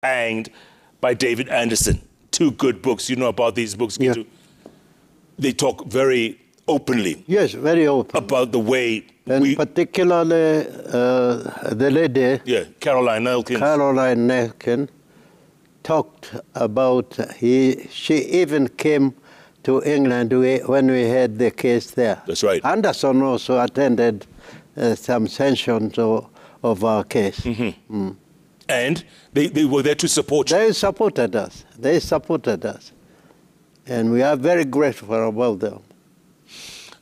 and by David Anderson. Two good books. You know about these books, Gitu? Yeah. They talk very openly. Yes, very open. About the way and particularly the lady... Yeah, Caroline Nelkin. Caroline Nelkin talked about... She even came to England when we had the case there. That's right. Anderson also attended some sessions of our case. Mm-hmm. And they were there to support you. They supported us. They supported us. And we are very grateful about them.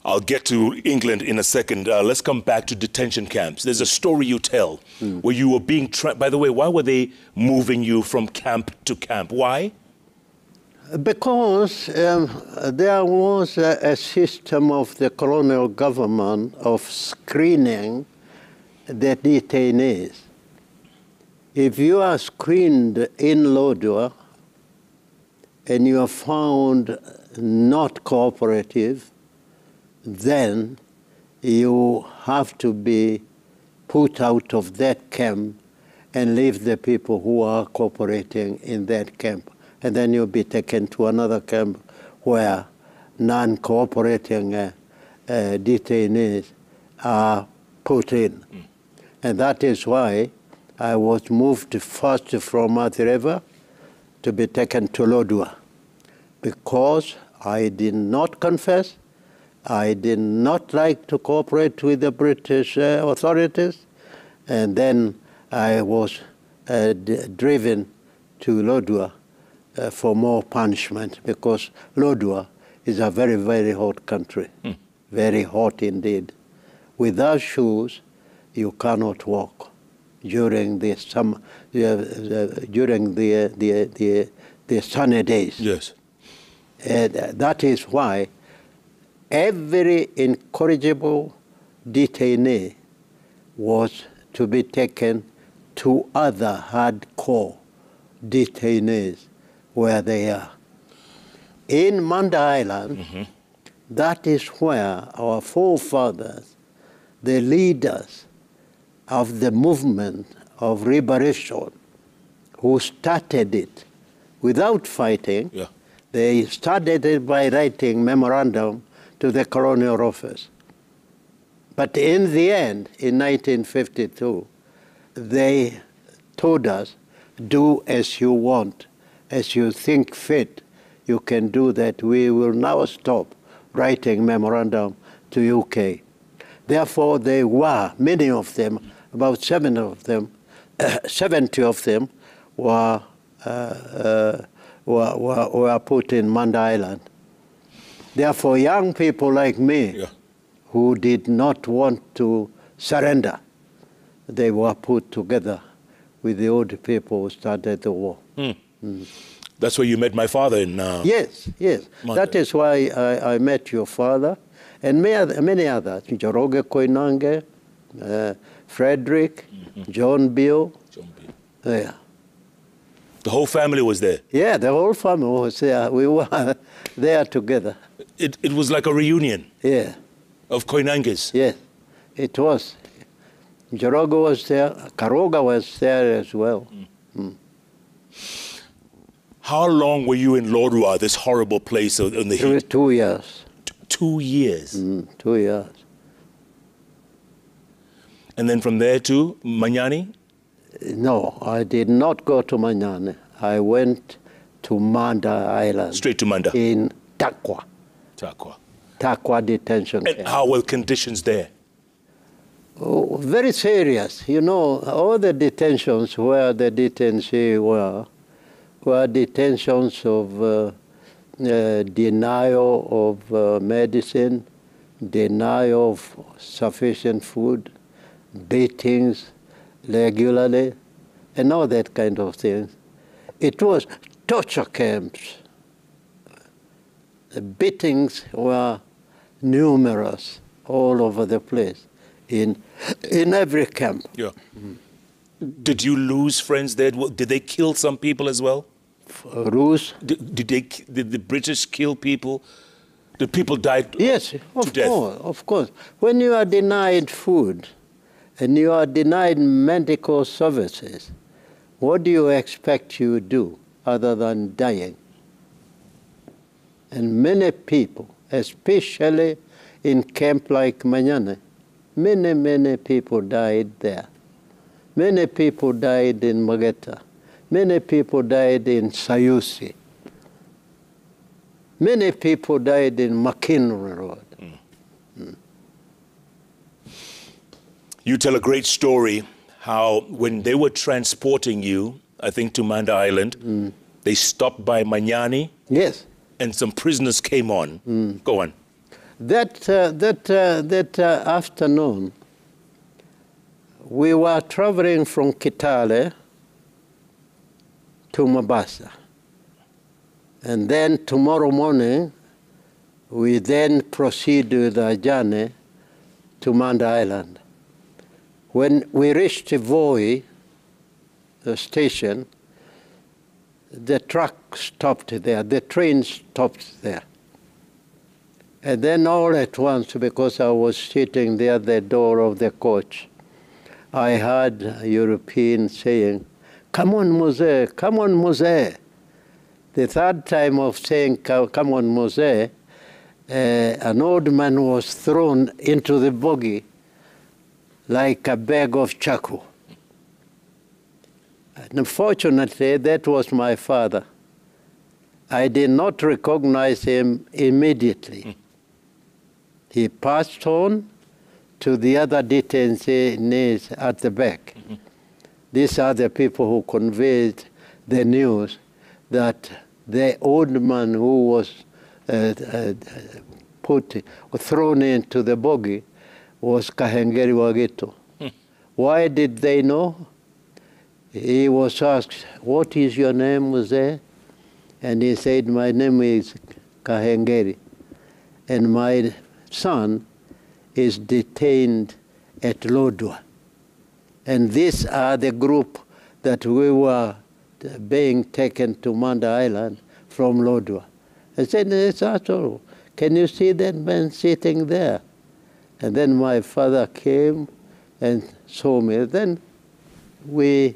I'll get to England in a second. Let's come back to detention camps. There's a story you tell where you were being... By the way, why were they moving you from camp to camp? Why? Because there was a system of the colonial government of screening the detainees. If you are screened in Lodwar and you are found not cooperative, then you have to be put out of that camp and leave the people who are cooperating in that camp. And then you'll be taken to another camp where non-cooperating detainees are put in. And that is why I was moved first from Athi River to be taken to Lodwar, because I did not confess, I did not like to cooperate with the British authorities, and then I was driven to Lodwar for more punishment, because Lodwar is a very, very hot country, very hot indeed. Without shoes, you cannot walk during the summer, during the sunny days. Yes. And that is why every incorrigible detainee was to be taken to other hardcore detainees where they are. In Manda Island, that is where our forefathers, the leaders of the movement of liberation, who started it without fighting, they started it by writing memorandum to the colonial office. But in the end, in 1952, they told us, do as you want, as you think fit, you can do that. We will now stop writing memorandum to UK. Therefore, they were, many of them, about 70 of them were put in Manda Island. Therefore, young people like me, who did not want to surrender, they were put together with the old people who started the war. That's where you met my father in Yes, yes. Manda. That is why I met your father, and many others, Njoroge Koinange, Frederick, John Bill. Yeah. The whole family was there? Yeah, the whole family was there. We were there together. It was like a reunion? Yeah. Of Koinanges? Yes, it was. Njoroge was there, Karoga was there as well. How long were you in Lodwar, this horrible place in the heat? It was 2 years. 2 years? 2 years. And then from there to Manyani? No, I did not go to Manyani. I went to Manda Island. Straight to Manda? In Takwa. Takwa detention camp. And how were conditions there? Oh, very serious. You know, all the detentions where the detainees were detentions of denial of medicine, denial of sufficient food, beatings regularly, and all that kind of thing. It was torture camps. The beatings were numerous all over the place, in every camp. Yeah. Did you lose friends there? Did they kill some people as well? Ruse? Did the British kill people? Did people die? Yes, of course. When you are denied food and you are denied medical services, what do you expect you do other than dying? And many people, especially in camp like Manyane, many people died there. Many people died in Mageta. Many people died in Sayusi. Many people died in McKinley Road. You tell a great story how when they were transporting you, I think to Manda Island, they stopped by Manyani. Yes. And some prisoners came on. Go on. That afternoon, we were traveling from Kitale to Mombasa. And then tomorrow morning, we then proceed with our journey to Manda Island. When we reached Voi, the station, the truck stopped there, the train stopped there. And then all at once, because I was sitting there at the door of the coach, I heard a European saying, "Come on, Mose, come on, Mose." The third time of saying, "Come on, Mose," an old man was thrown into the bogie like a bag of charcoal. And unfortunately, that was my father. I did not recognize him immediately. He passed on to the other detainees at the back. These are the people who conveyed the news that the old man who was thrown into the bogie was Kahengeri Gitu. Why did they know? He was asked, "What is your name, Mose?" And he said, "My name is Kahengeri, and my son is detained at Lodwa." And these are the group that we were being taken to Manda Island from Lodwa. I said, "It's all. Can you see that man sitting there?" And then my father came and saw me. Then we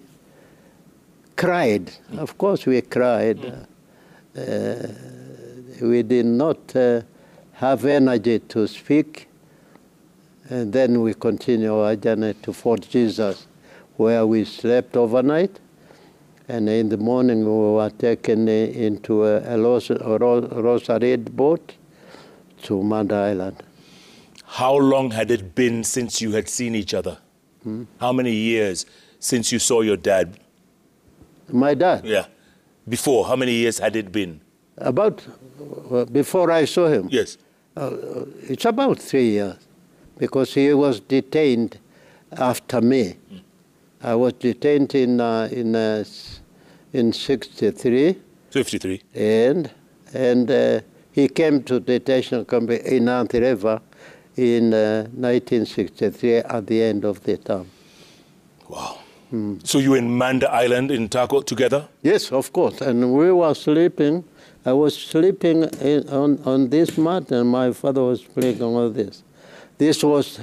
cried. Of course we cried. We did not have energy to speak. And then we continued our journey to Fort Jesus, where we slept overnight. And in the morning we were taken into a Rosaried boat to Manda Island. How long had it been since you had seen each other? How many years since you saw your dad? My dad? Yeah. Before, how many years had it been? About, before I saw him? Yes. It's about 3 years, because he was detained after me. I was detained in 63. 53. And he came to detention camp in Athi River in 1963 at the end of the term. Wow. So you were in Manda Island in Tako together? Yes, of course. And we were sleeping. I was sleeping on this mat, and my father was sleeping on this. This was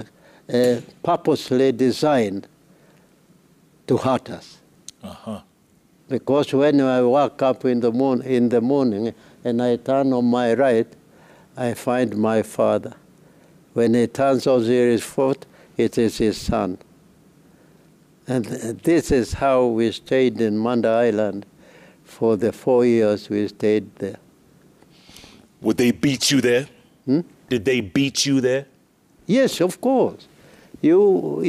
purposely designed to hurt us. Because when I woke up in the morning and I turn on my right, I find my father. When he turns on his foot, it is his son. And this is how we stayed in Manda Island for the 4 years we stayed there. Would they beat you there? Did they beat you there? Yes, of course. You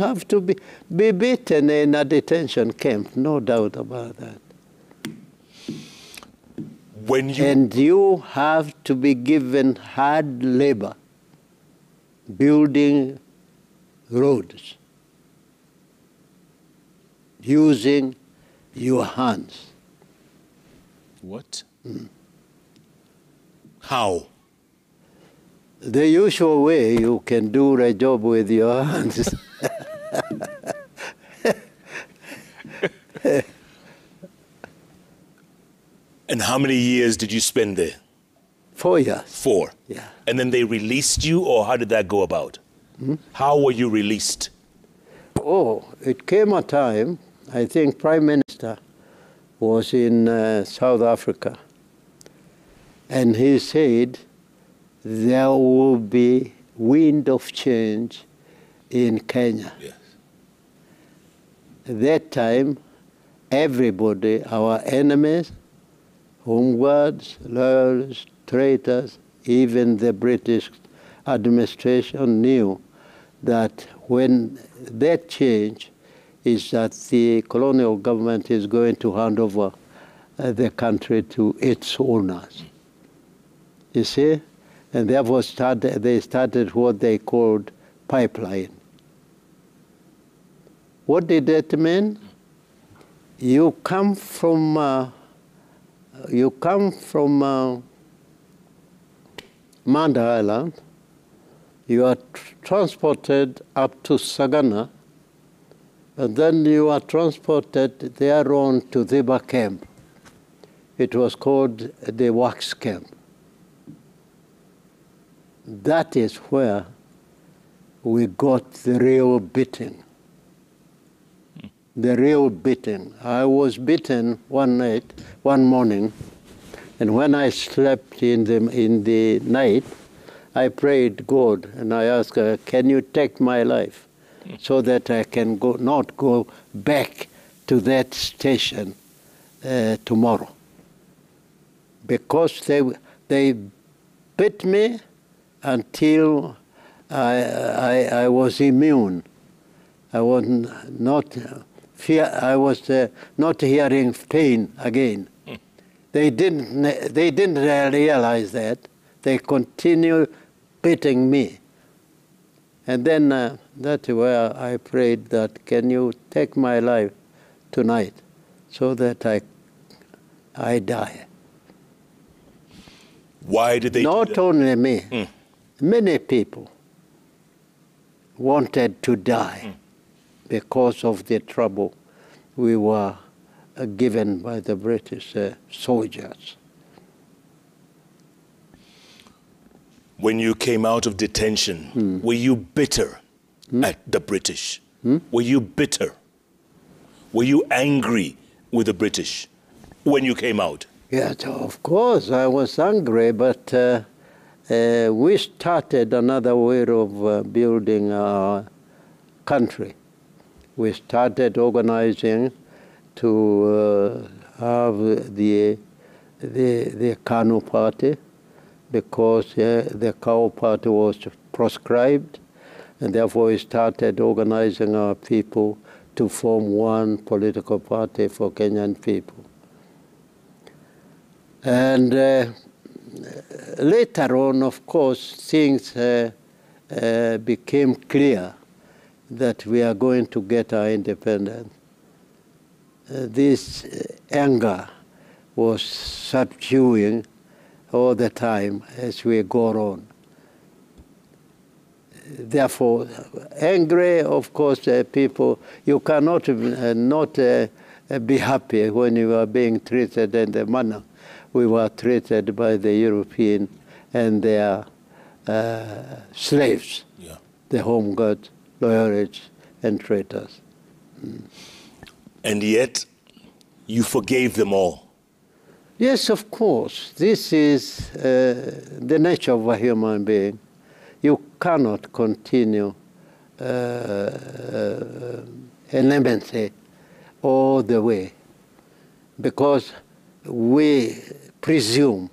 have to be beaten in a detention camp, no doubt about that. And you have to be given hard labor, building roads, using your hands. What? How? The usual way you can do a job with your hands. And how many years did you spend there? 4 years. 4? Yeah. And then they released you, or how did that go about? How were you released? Oh, it came a time, I think Prime Minister was in South Africa, and he said there will be wind of change in Kenya. Yes. At that time, everybody, our enemies, homeguards, loyalists, traitors, even the British administration knew that when that change is that the colonial government is going to hand over the country to its owners. You see? And therefore they started what they called pipeline. What did that mean? You come from Manda Island, you are transported up to Sagana, and then you are transported there on to Ziba camp. It was called the wax camp. That is where we got the real beating. The real beating. I was beaten one morning, and when I slept in the night, I prayed God, and I asked her, can you take my life so that I can not go back to that station tomorrow? Because they beat me until I was immune. I was not not hearing pain again. They didn't realize that. They continued beating me. And then that's where I prayed that, can you take my life tonight so that I die? Why did they Not do that? only me, many people wanted to die because of the trouble we were given by the British soldiers. When you came out of detention, were you bitter at the British? Were you bitter? Were you angry with the British when you came out? Yes, of course, I was angry, but we started another way of building our country. We started organizing to have the Kanu party, because the Cow party was proscribed, and therefore we started organizing our people to form one political party for Kenyan people. And later on, of course, things became clear that we are going to get our independence. This anger was subduing all the time as we go on. Therefore, angry, of course, people, you cannot not be happy when you are being treated in the manner we were treated by the European and their slaves, the home guards, loyalists, and traitors. And yet, you forgave them all. Yes, of course. This is the nature of a human being. You cannot continue enmity all the way, because we presume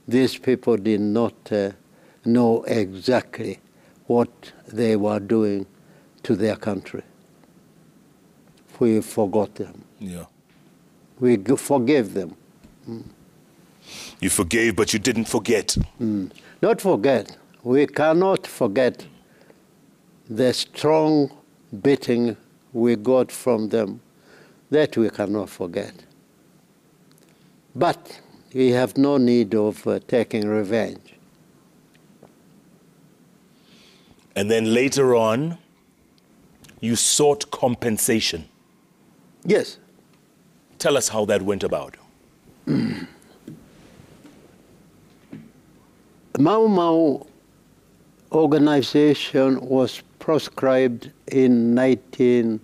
these people did not know exactly what they were doing to their country. We forgot them. Yeah. We forgave them. You forgave, but you didn't forget. Not forget. We cannot forget the strong beating we got from them. That we cannot forget. But we have no need of taking revenge. And then later on, you sought compensation. Yes. Tell us how that went about. Mau Mau organization was proscribed in 19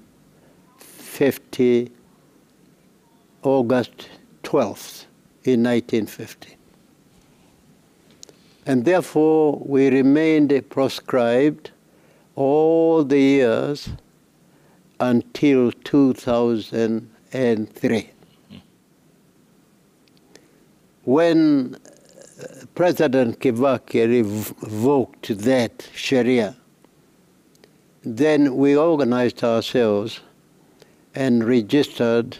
1950, August 12th, in 1950. And therefore, we remained proscribed all the years until 2003. When President Kibaki revoked that Sharia, then we organized ourselves and registered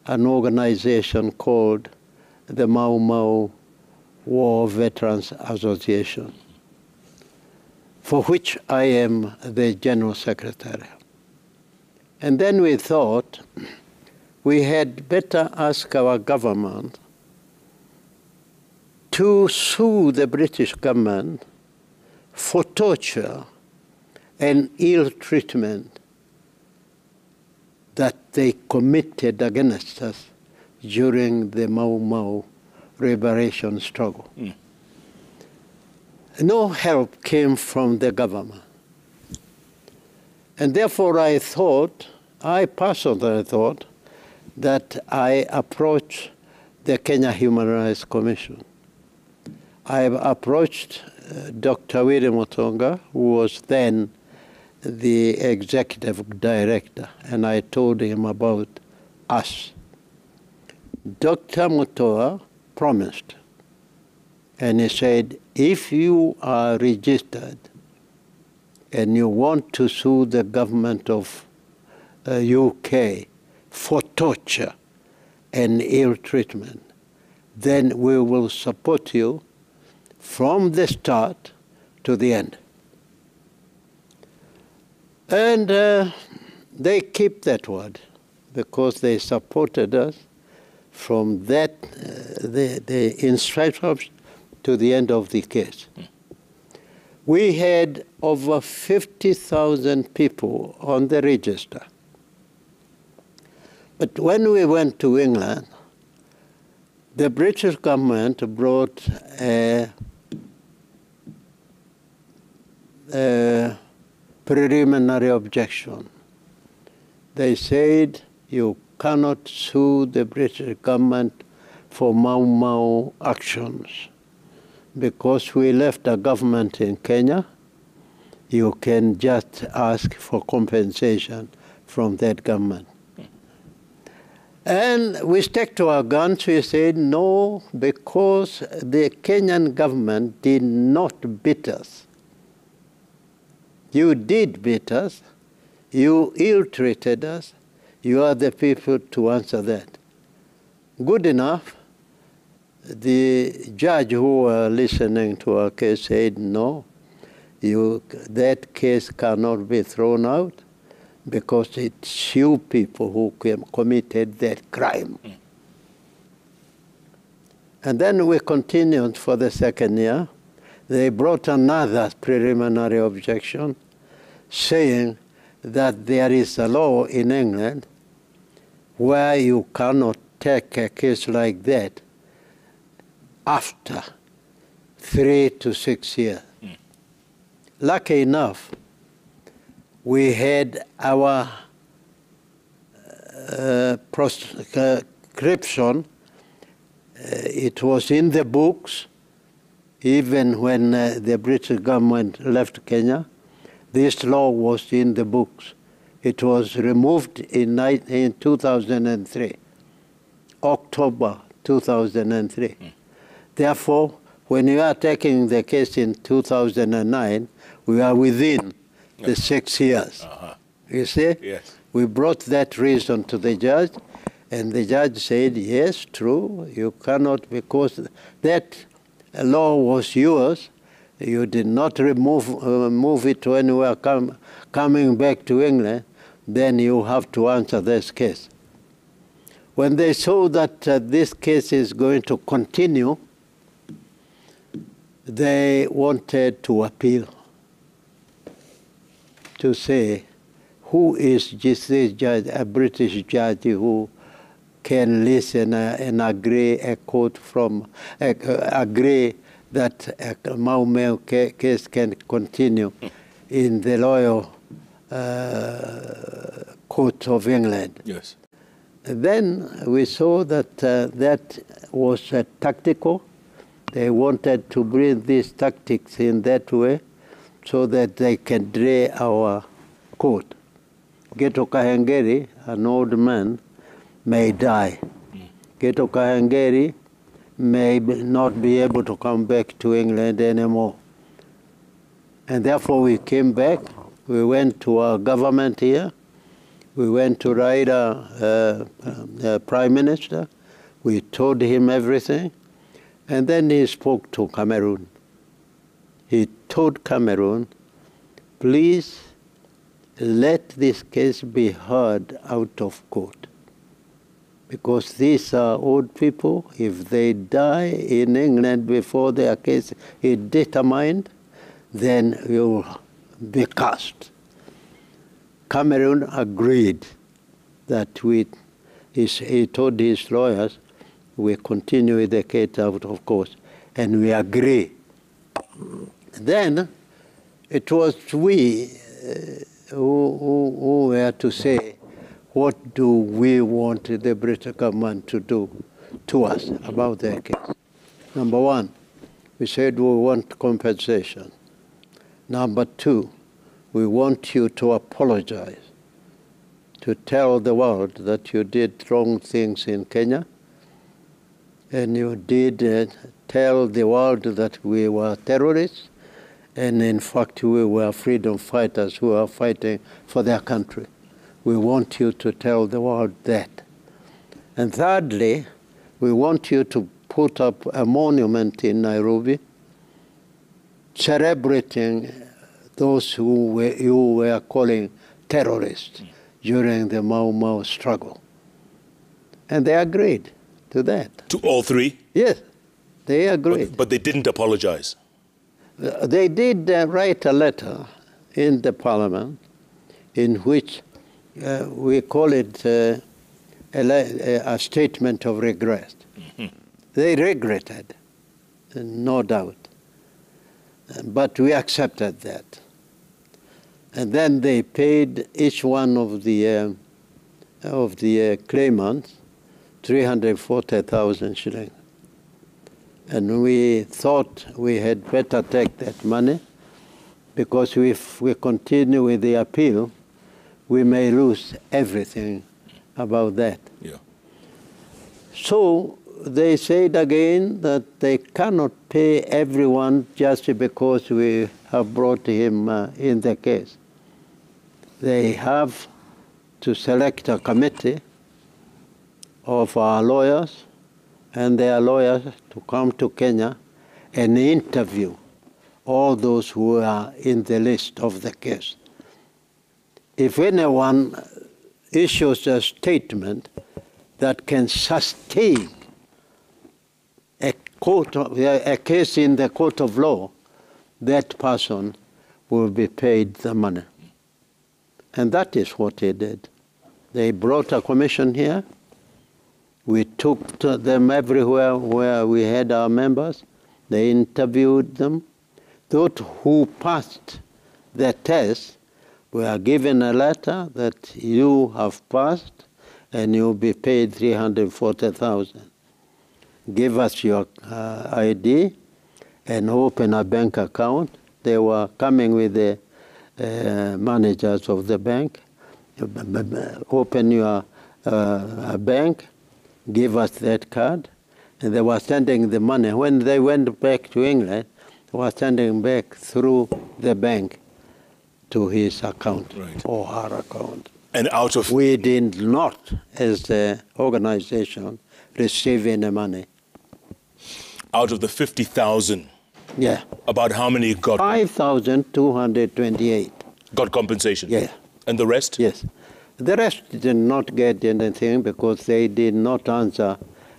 an organization called the Mau Mau War Veterans Association, for which I am the General Secretary. And then we thought we had better ask our government to sue the British government for torture and ill treatment that they committed against us during the Mau Mau liberation struggle. No help came from the government. And therefore I personally thought, that I approached the Kenya Human Rights Commission. I approached Dr. William Otonga, who was then the executive director, and I told him about us. Dr. Mutoa promised, and he said, if you are registered and you want to sue the government of UK for torture and ill treatment, then we will support you from the start to the end. And they keep that word, because they supported us from that, the instructions to the end of the case. We had over 50,000 people on the register. But when we went to England, the British government brought a preliminary objection. They said, you cannot sue the British government for Mau Mau actions. Because we left a government in Kenya, you can just ask for compensation from that government. And we stuck to our guns. We said, no, because the Kenyan government did not beat us. You did beat us. You ill-treated us. You are the people to answer that. Good enough. The judge who was listening to our case said, no, that case cannot be thrown out, because it's you people who committed that crime. And then we continued for the second year. They brought another preliminary objection, saying that there is a law in England where you cannot take a case like that after 3 to 6 years. Lucky enough, we had our prescription. It was in the books, even when the British government left Kenya. This law was in the books. It was removed in 2003, October 2003. Therefore, when we are taking the case in 2009, we are within the 6 years. You see? Yes. We brought that reason to the judge, and the judge said, yes, true, you cannot, because that law was yours. You did not move it to anywhere coming back to England, then you have to answer this case. When they saw that this case is going to continue, they wanted to appeal, to say, who is this judge, a British judge who can listen and agree agree that a Mau Mau case can continue in the loyal court of England. Yes. Then we saw that that was tactical. They wanted to bring these tactics in that way so that they can delay our court. Gitu Kahengeri, an old man, may die. Gitu Kahengeri may not be able to come back to England anymore. And therefore we came back. We went to our government here. We went to Raila, Prime Minister. We told him everything. And then he spoke to Cameroon. He told Cameroon, please let this case be heard out of court. Because these are old people. If they die in England before their case is determined, then you will be cast. Cameroon agreed that he told his lawyers, we continue with the case out of court, and we agree. Then it was we who were to say, what do we want the British government to do to us about their case? Number one, we said we want compensation. Number two, we want you to apologize, to tell the world that you did wrong things in Kenya, and you did tell the world that we were terrorists, and in fact we were freedom fighters who are fighting for their country. We want you to tell the world that. And thirdly, we want you to put up a monument in Nairobi celebrating those who you were calling terrorists during the Mau Mau struggle. And they agreed to that. To all three? Yes, they agreed. But they didn't apologize? They did write a letter in the parliament in which we call it a statement of regret. Mm-hmm. They regretted, no doubt. But we accepted that. And then they paid each one of the claimants 340,000 shillings. And we thought we had better take that money because if we continue with the appeal, we may lose everything about that. Yeah. So they said again that they cannot pay everyone just because we have brought him in the case. They have to select a committee of our lawyers and their lawyers to come to Kenya and interview all those who are in the list of the case. If anyone issues a statement that can sustain a case in the court of law, that person will be paid the money. And that is what they did. They brought a commission here. We took them everywhere where we had our members. They interviewed them. Those who passed the test were given a letter that you have passed and you'll be paid 340,000. Give us your ID and open a bank account. They were coming with the managers of the bank. Open your bank, give us that card, and they were sending the money. When they went back to England, they were sending back through the bank to his account, right, or her account. And out of... We did not, as an organization, receive any money. Out of the 50,000, yeah, about how many got? 5,228. Got compensation? Yeah. And the rest? Yes. The rest did not get anything because they did not answer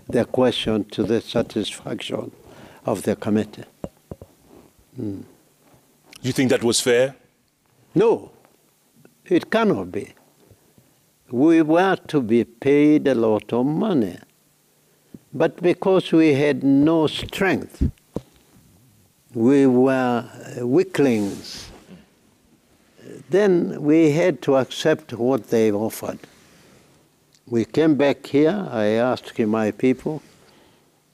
the question to the satisfaction of the committee. Do you think that was fair? No, it cannot be. We were to be paid a lot of money. But because we had no strength, we were weaklings. then we had to accept what they offered. We came back here. I asked my people,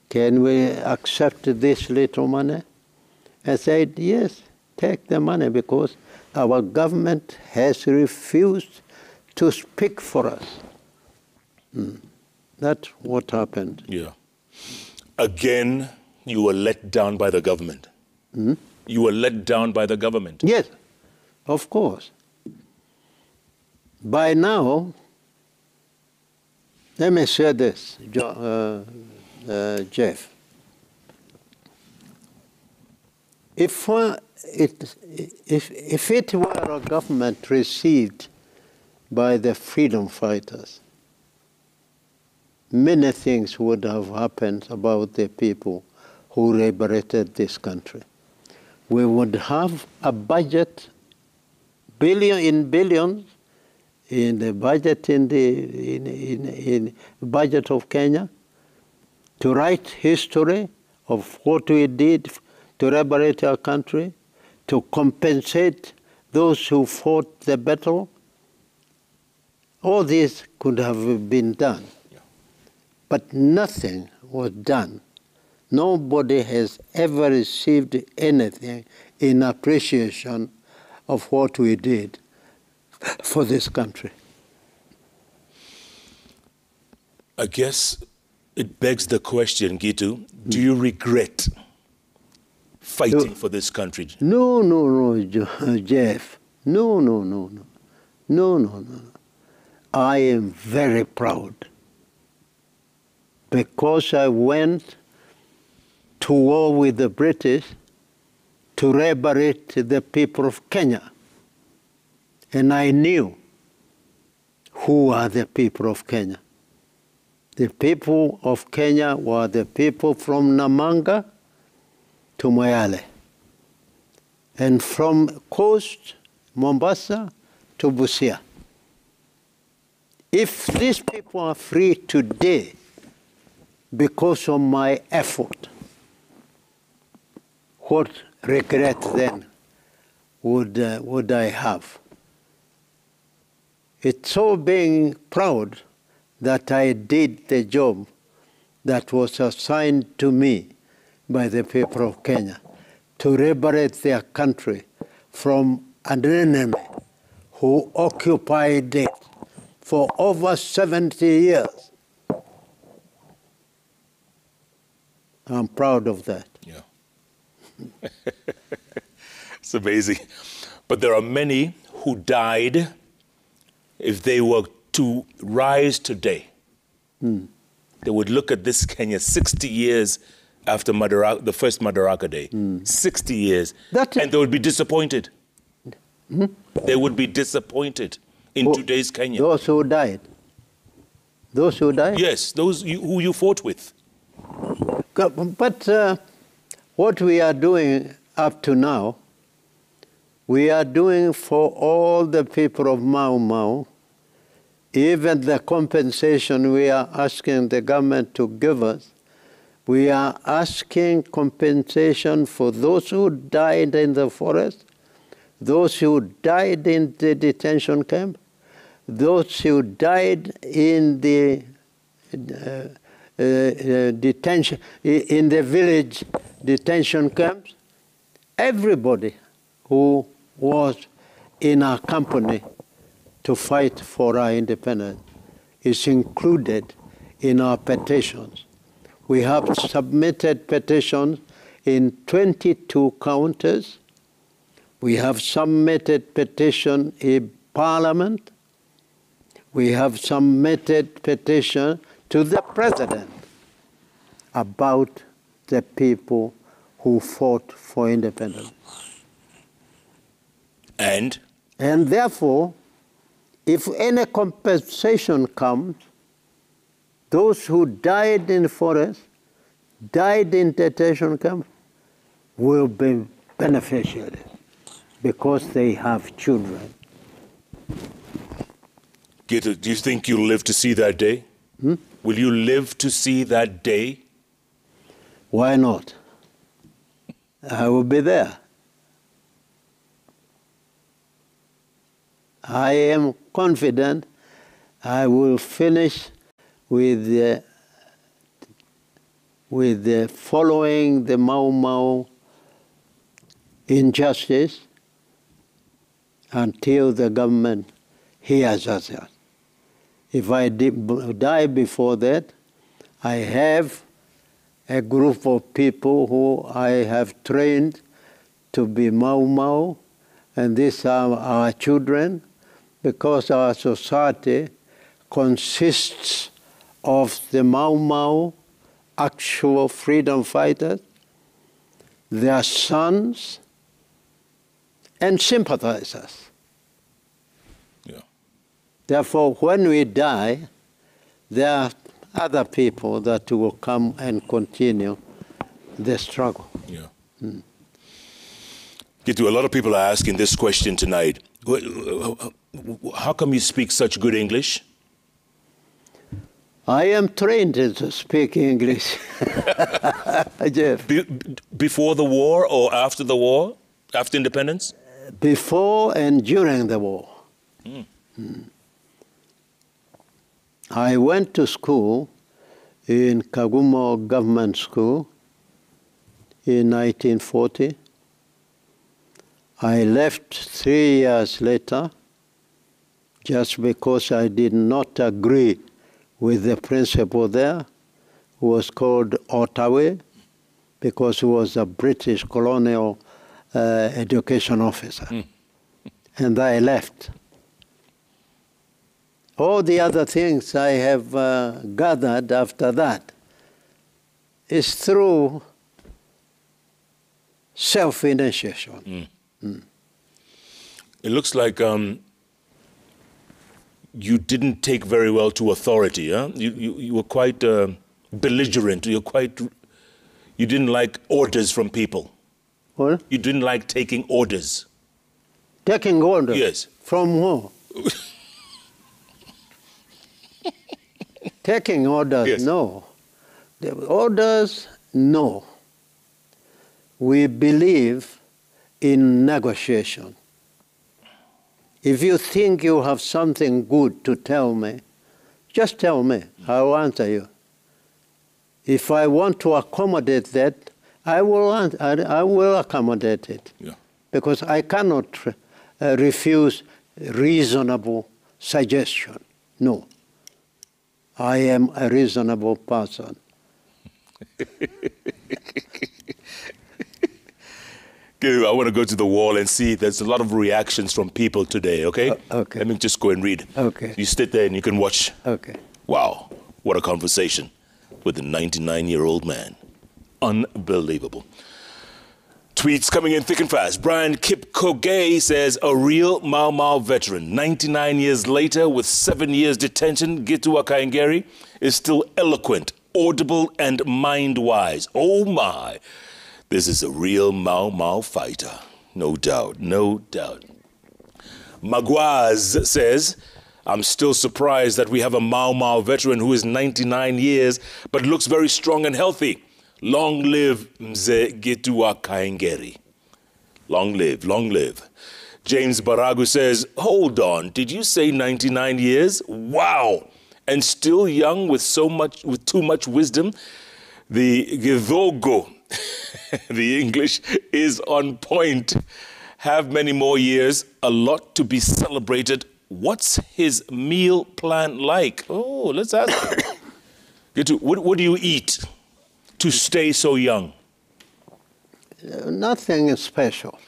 can we accept this little money? I said, yes, take the money, because our government has refused to speak for us. That's what happened. Yeah. Again, you were let down by the government. You were let down by the government. Yes, of course. By now, let me say this, Jeff. If it were a government received by the freedom fighters, many things would have happened about the people who liberated this country. We would have a budget, billions, in the budget in budget of Kenya, to write history of what we did to liberate our country, to compensate those who fought the battle. All this could have been done. Yeah. But nothing was done. Nobody has ever received anything in appreciation of what we did for this country. I guess it begs the question, Gitu, do you regret fighting for this country? No, Jeff. No. I am very proud, because I went to war with the British to liberate the people of Kenya. And I knew who are the people of Kenya. The people of Kenya were the people from Namanga to Moyale, and from coast, Mombasa, to Busia. If these people are free today because of my effort, what regret then would I have? It's so being proud that I did the job that was assigned to me by the people of Kenya, to liberate their country from an enemy who occupied it for over 70 years. I'm proud of that. Yeah. It's amazing. But there are many who died. If they were to rise today, they would look at this Kenya 60 years after the first Madaraka Day, 60 years, and they would be disappointed. They would be disappointed in today's Kenya. Those who died? Those who died? Yes, those who you fought with. But what we are doing up to now, we are doing for all the people of Mau Mau. Even the compensation we are asking the government to give us, we are asking compensation for those who died in the forest, those who died in the detention camp, those who died in the detention, in the village detention camps, everybody who was in our company to fight for our independence is included in our petitions. We have submitted petitions in 22 counties. We have submitted petition in Parliament. We have submitted petition to the President about the people who fought for independence. And therefore, if any compensation comes, those who died in the forest, died in detention camp, will be beneficiaries because they have children. Gitu, do you think you'll live to see that day? Will you live to see that day? Why not? I will be there. I am confident I will finish with the following the Mau Mau injustice until the government hears us out. If I die before that, I have a group of people who I have trained to be Mau Mau, and these are our children, because our society consists of the Mau Mau actual freedom fighters, their sons, and sympathizers. Yeah. Therefore, when we die, there are other people that will come and continue the struggle. Yeah. Gitu, a lot of people are asking this question tonight. How come you speak such good English? I am trained to speak English. Jeff. Before the war or after the war? After independence? Before and during the war. I went to school in Kagumo Government School in 1940. I left 3 years later just because I did not agree with the principal there, who was called Ottawa, because he was a British colonial education officer. And I left. All the other things I have gathered after that is through self-initiation. It looks like you didn't take very well to authority, huh? You were quite belligerent. You didn't like orders from people. What? You didn't like taking orders. Taking orders? Yes. From who? Taking orders, yes. No. The orders, no. We believe in negotiation. If you think you have something good to tell me, just tell me. I'll answer you. If I want to accommodate that, I will accommodate it. Yeah. Because I cannot refuse reasonable suggestion. No. I am a reasonable person. I want to go to the wall and see. There's a lot of reactions from people today, okay? Okay. Let me just go and read. Okay. You sit there and you can watch. Okay. Wow, what a conversation with a 99-year-old man. Unbelievable. Tweets coming in thick and fast. Brian Kipkogay says, a real Mau Mau veteran, 99 years later with 7 years detention, Gitu Kahengeri is still eloquent, audible, and mind-wise. Oh my, this is a real Mau Mau fighter. No doubt, no doubt. Magwaz says, I'm still surprised that we have a Mau Mau veteran who is 99 years, but looks very strong and healthy. Long live Mze Gitu Kahengeri. Long live, long live. James Baragu says, hold on, did you say 99 years? Wow. And still young with too much wisdom. The Githogo, the English, is on point. Have many more years, a lot to be celebrated. What's his meal plan like? Oh, let's ask. Gitu, what do you eat to stay so young? Nothing special.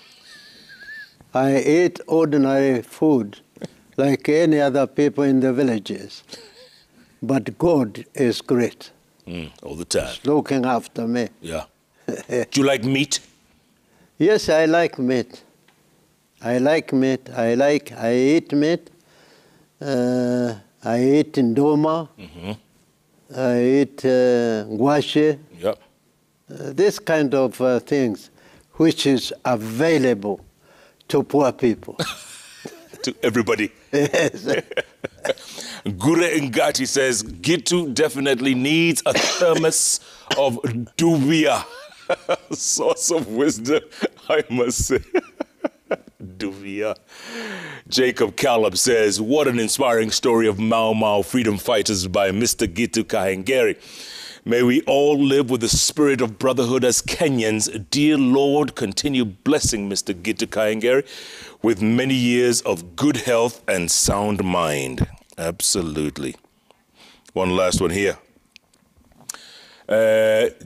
I eat ordinary food like any other people in the villages. But God is great. All the time. He's looking after me. Yeah. Do you like meat? Yes, I like meat. I like meat. I eat meat. I eat ndoma. I eat guache. Yep. This kind of things, which is available to poor people. To everybody. Yes. Gure Ngati says, Gitu definitely needs a thermos of dubia. Source of wisdom, I must say. Duvia. Jacob Caleb says, what an inspiring story of Mau Mau freedom fighters by Mr. Gitu Kahengeri. May we all live with the spirit of brotherhood as Kenyans. Dear Lord, continue blessing Mr. Gitu Kahengeri with many years of good health and sound mind. Absolutely. One last one here.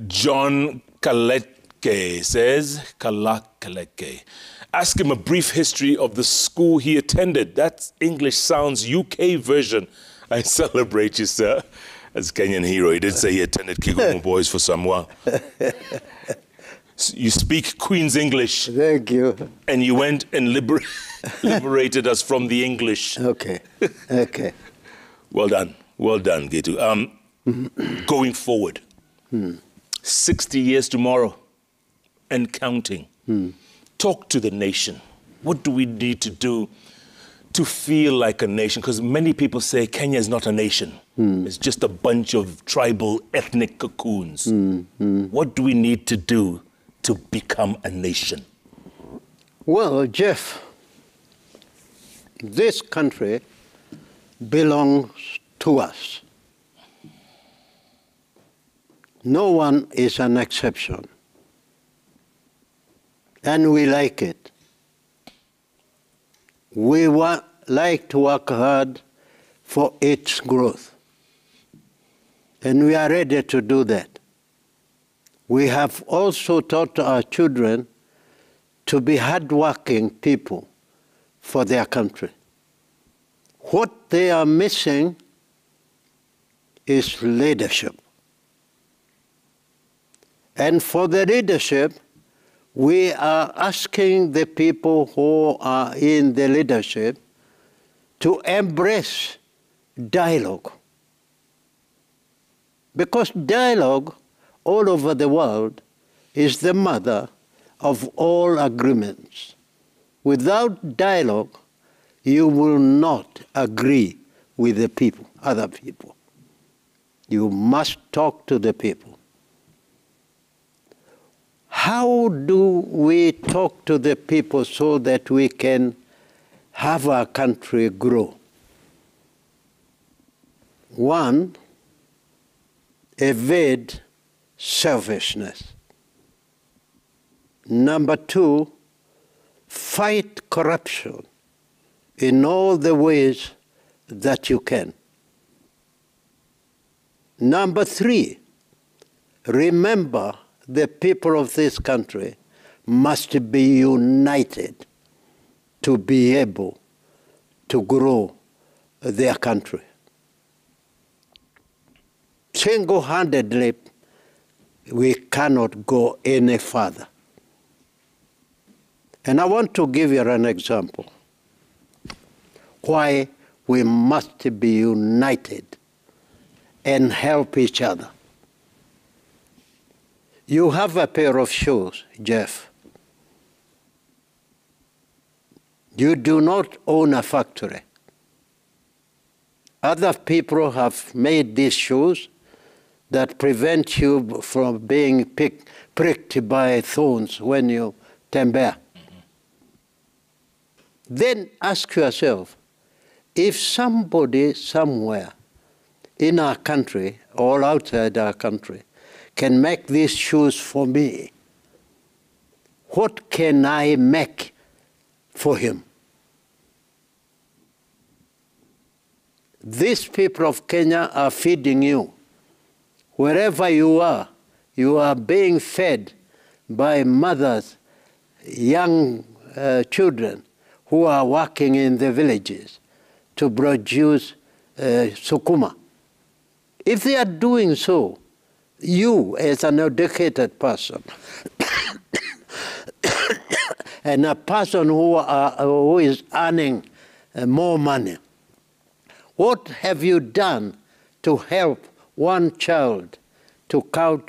John Kaleke says, Kaleke. Ask him a brief history of the school he attended. That English sounds UK version. I celebrate you, sir. As Kenyan hero, he did say he attended Kigumo Boys for some while. You speak Queen's English. Thank you. And you went and liberated us from the English. Okay, okay. Well done, Gitu. Going forward, 60 years tomorrow and counting. Talk to the nation. What do we need to do to feel like a nation? Because many people say Kenya is not a nation. It's just a bunch of tribal, ethnic cocoons. What do we need to do to become a nation? Well, Jeff, this country belongs to us. No one is an exception. And we like it. We like to work hard for its growth. And we are ready to do that. We have also taught our children to be hardworking people for their country. What they are missing is leadership. And for the leadership, we are asking the people who are in the leadership to embrace dialogue. Because dialogue all over the world is the mother of all agreements. Without dialogue, you will not agree with the people, other people. You must talk to the people. How do we talk to the people so that we can have our country grow? One, evade selfishness. Number two, fight corruption in all the ways that you can. Number three, remember the people of this country must be united to be able to grow their country. Single-handedly, we cannot go any further. And I want to give you an example why we must be united and help each other. You have a pair of shoes, Jeff. You do not own a factory. Other people have made these shoes that prevent you from being pricked by thorns when you tembea. Then ask yourself, if somebody somewhere in our country or outside our country can make these shoes for me, what can I make for him? These people of Kenya are feeding you. Wherever you are being fed by mothers, young children who are working in the villages to produce sukuma. If they are doing so, you as an educated person and a person who is earning more money, what have you done to help one child to come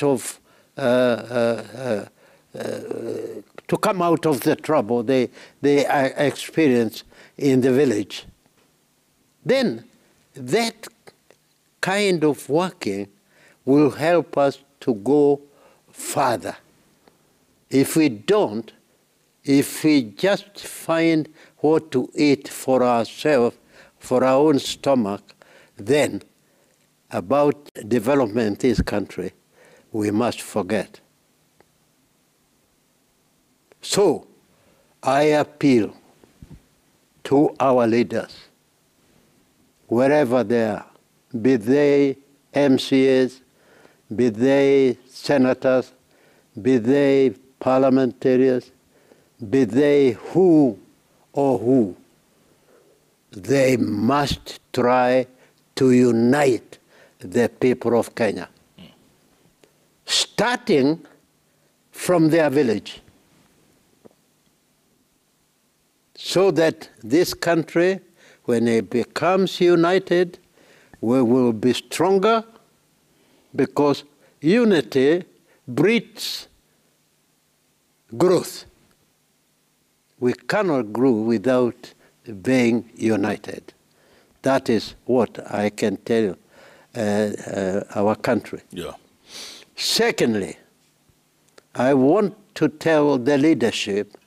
out of the trouble they experience in the village? Then that kind of working will help us to go further. If we don't, if we just find what to eat for ourselves, for our own stomach, then about development in this country, we must forget. So, I appeal to our leaders, wherever they are, be they MCAs, be they senators, be they parliamentarians, be they who or who, they must try to unite the people of Kenya, starting from their village, so that this country, when it becomes united, we will be stronger, because unity breeds growth. We cannot grow without being united. That is what I can tell you, our country. Yeah. Secondly, I want to tell the leadership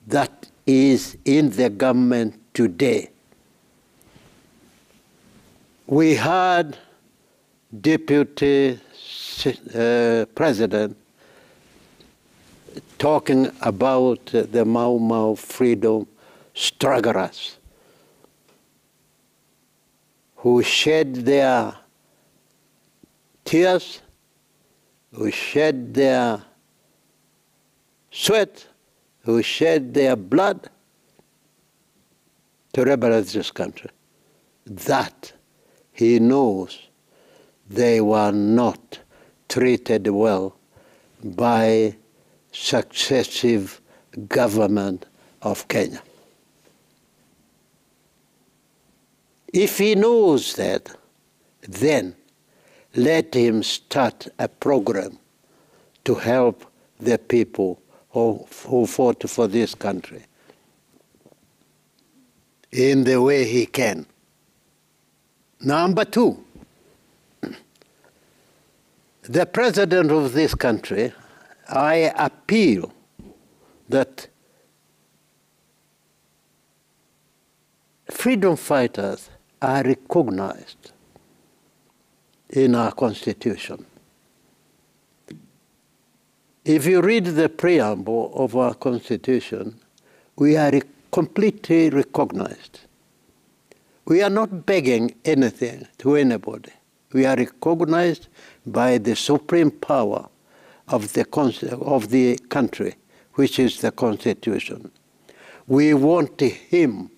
that is in the government today. We had Deputy President talking about the Mau Mau freedom strugglers who shed their tears, who shed their sweat, who shed their blood to liberate this country. That he knows they were not treated well by successive government of Kenya. If he knows that, then let him start a program to help the people who fought for this country in the way he can. Number two, the president of this country, I appeal that freedom fighters are recognized in our Constitution. If you read the preamble of our Constitution, we are completely recognized. We are not begging anything to anybody. We are recognized by the supreme power of the country, which is the Constitution. We want him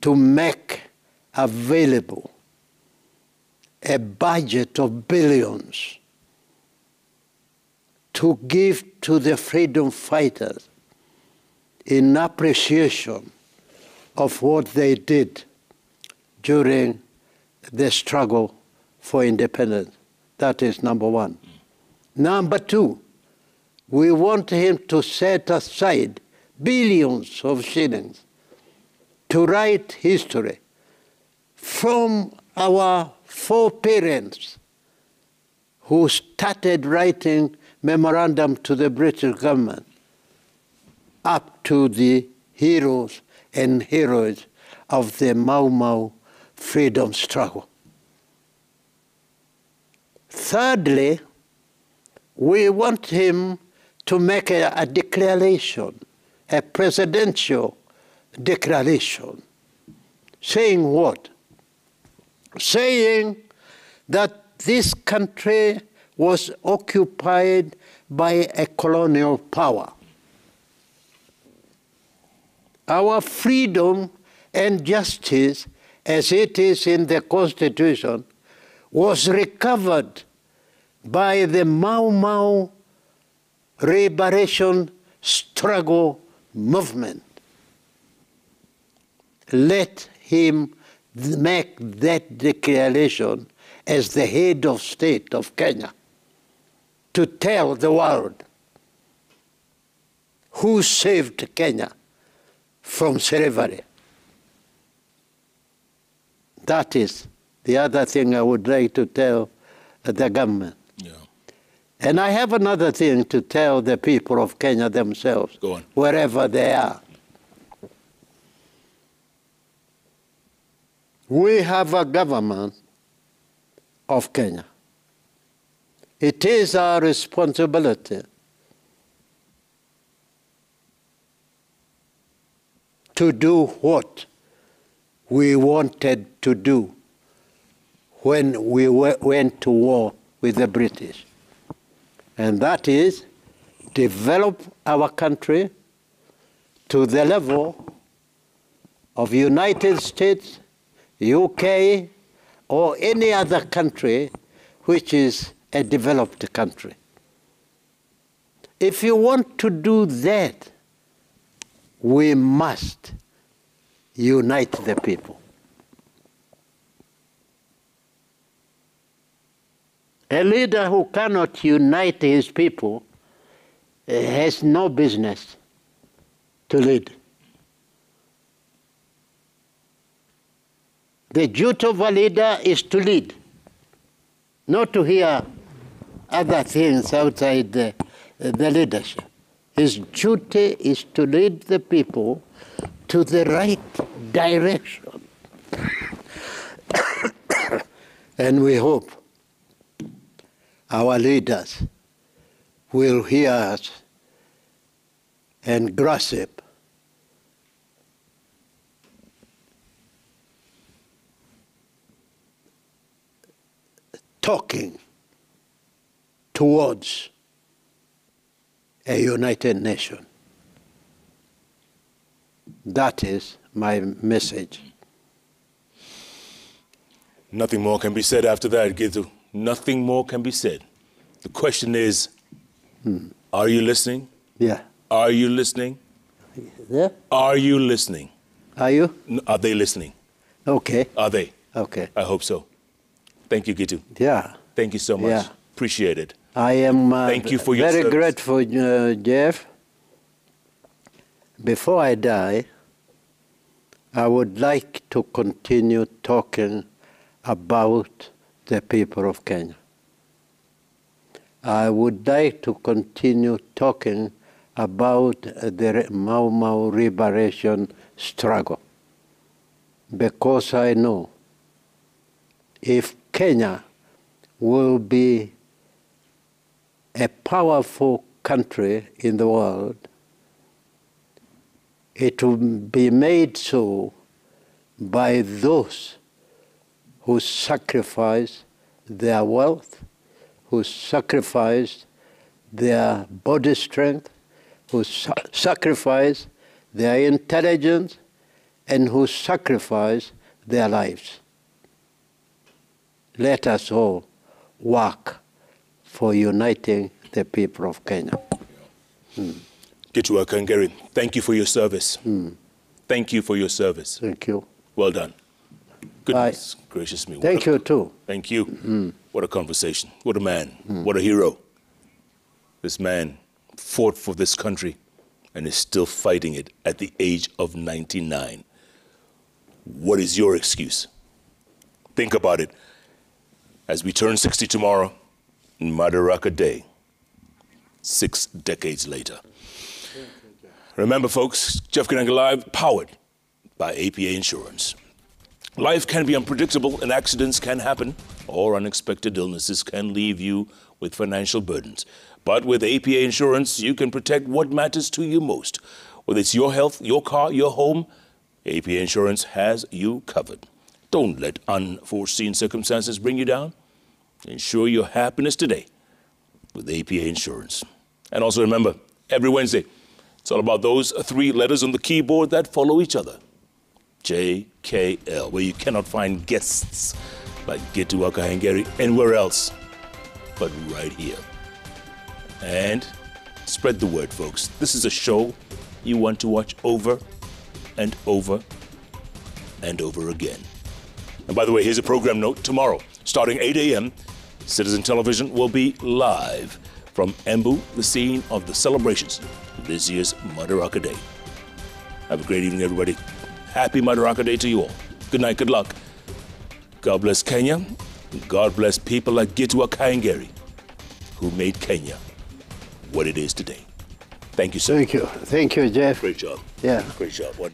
to make available a budget of billions to give to the freedom fighters in appreciation of what they did during the struggle for independence. That is number one. Number two, we want him to set aside billions of shillings to write history from our foreparents who started writing memorandum to the British government up to the heroes and heroines of the Mau Mau freedom struggle. Thirdly, we want him to make a declaration, a presidential declaration, saying what? Saying that this country was occupied by a colonial power. Our freedom and justice, as it is in the Constitution, was recovered by the Mau Mau liberation struggle movement. Let him make that declaration as the head of state of Kenya to tell the world who saved Kenya from slavery. That is the other thing I would like to tell the government. Yeah. And I have another thing to tell the people of Kenya themselves, Go on. wherever they are. We have a government of Kenya. It is our responsibility to do what we wanted to do when we went to war with the British. And that is develop our country to the level of United States, UK, or any other country which is a developed country. If you want to do that, we must unite the people. A leader who cannot unite his people has no business to lead. The duty of a leader is to lead, not to hear other things outside the leadership. His duty is to lead the people to the right direction. And we hope our leaders will hear us and grasp talking towards a united nation. That is my message. Nothing more can be said after that, Gitu. Nothing more can be said. The question is, are you listening? Yeah. Are you listening? Yeah. Are you listening? Are you? Are they listening? Okay. Are they? Okay. I hope so. Thank you, Gitu. Yeah. Thank you so much. Yeah. Appreciate it. I am Thank you for your very service. grateful, Jeff. Before I die, I would like to continue talking about the people of Kenya. I would like to continue talking about the Mau Mau liberation struggle, because I know if Kenya will be a powerful country in the world, it will be made so by those who sacrifice their wealth, who sacrifice their body strength, who sacrifice their intelligence, and who sacrifice their lives. Let us all work for uniting the people of Kenya. Gitu Kahengeri, thank you for your service. Thank you for your service. Thank you. Well done. Goodness gracious me. Thank you too. Thank you. What a conversation. What a man. What a hero. This man fought for this country and is still fighting it at the age of 99. What is your excuse? Think about it. As we turn 60 tomorrow, Madaraka Day, 6 decades later. Remember, folks, JKLIVE Live, powered by APA Insurance. Life can be unpredictable and accidents can happen, or unexpected illnesses can leave you with financial burdens. But with APA Insurance, you can protect what matters to you most. Whether it's your health, your car, your home, APA Insurance has you covered. Don't let unforeseen circumstances bring you down. Ensure your happiness today with APA Insurance. And also remember, every Wednesday, it's all about those 3 letters on the keyboard that follow each other. JKL, where you cannot find guests like Gitu Kahengeri anywhere else but right here. And spread the word, folks. This is a show you want to watch over and over and over again. And by the way, here's a program note. Tomorrow, starting 8 a.m., Citizen Television will be live from Embu, the scene of the celebrations of this year's Madaraka Day. Have a great evening, everybody. Happy Madaraka Day to you all. Good night, good luck. God bless Kenya. God bless people like Gitu Kahengeri, who made Kenya what it is today. Thank you, sir. Thank you. Thank you, Jeff. Great job. Yeah. Great job. What